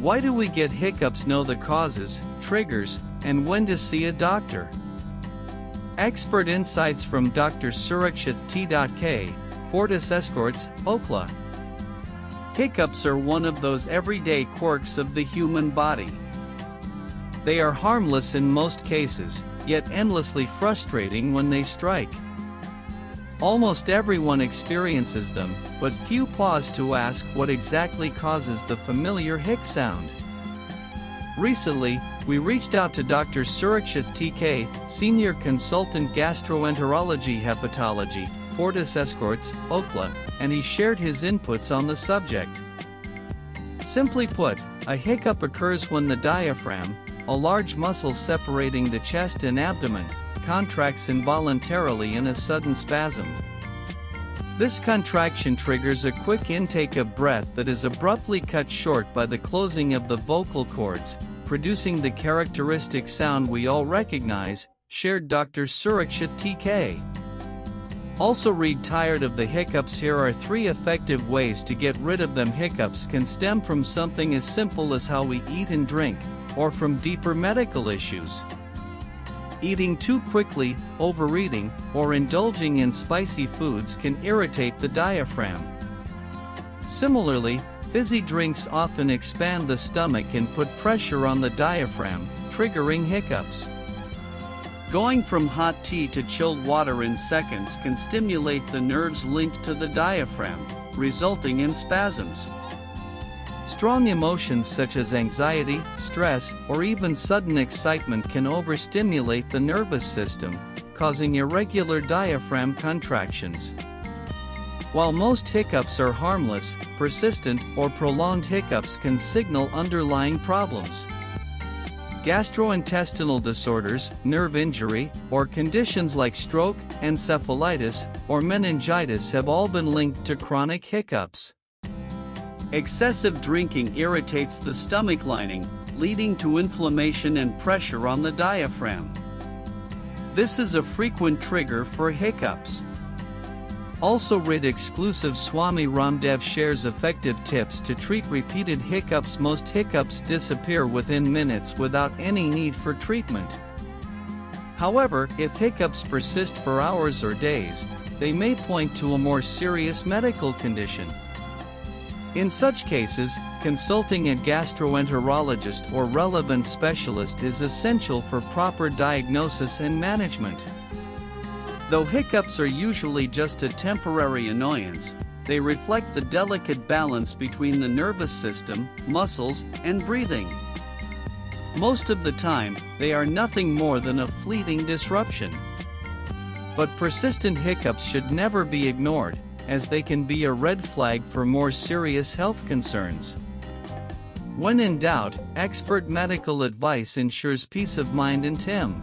Why do we get hiccups? Know the causes, triggers, and when to see a doctor. Expert insights from Dr. Surakshit T.K., Fortis Escorts, Okhla. Hiccups are one of those everyday quirks of the human body. They are harmless in most cases, yet endlessly frustrating when they strike. Almost everyone experiences them, but few pause to ask what exactly causes the familiar hic sound. Recently, we reached out to Dr. Surakshit T.K., Senior Consultant Gastroenterology Hepatology, Fortis Escorts, Okhla, and he shared his inputs on the subject. Simply put, a hiccup occurs when the diaphragm, a large muscle separating the chest and abdomen, contracts involuntarily in a sudden spasm. This contraction triggers a quick intake of breath that is abruptly cut short by the closing of the vocal cords, producing the characteristic sound we all recognize, shared Dr. Surakshit T.K. Also read tired of the hiccups? Here are 3 effective ways to get rid of them. Hiccups can stem from something as simple as how we eat and drink, or from deeper medical issues. Eating too quickly, overeating, or indulging in spicy foods can irritate the diaphragm. Similarly, fizzy drinks often expand the stomach and put pressure on the diaphragm, triggering hiccups. Going from hot tea to chilled water in seconds can stimulate the nerves linked to the diaphragm, resulting in spasms. Strong emotions such as anxiety, stress, or even sudden excitement can overstimulate the nervous system, causing irregular diaphragm contractions. While most hiccups are harmless, persistent or prolonged hiccups can signal underlying problems. Gastrointestinal disorders, nerve injury, or conditions like stroke, encephalitis, or meningitis have all been linked to chronic hiccups. Excessive drinking irritates the stomach lining, leading to inflammation and pressure on the diaphragm. This is a frequent trigger for hiccups. Also read exclusive. Swami Ramdev shares effective tips to treat repeated hiccups. Most hiccups disappear within minutes without any need for treatment. However, if hiccups persist for hours or days, they may point to a more serious medical condition. In such cases, consulting a gastroenterologist or relevant specialist is essential for proper diagnosis and management. Though hiccups are usually just a temporary annoyance, they reflect the delicate balance between the nervous system, muscles, and breathing. Most of the time, they are nothing more than a fleeting disruption. But persistent hiccups should never be ignored, as they can be a red flag for more serious health concerns. When in doubt, expert medical advice ensures peace of mind. And Tim.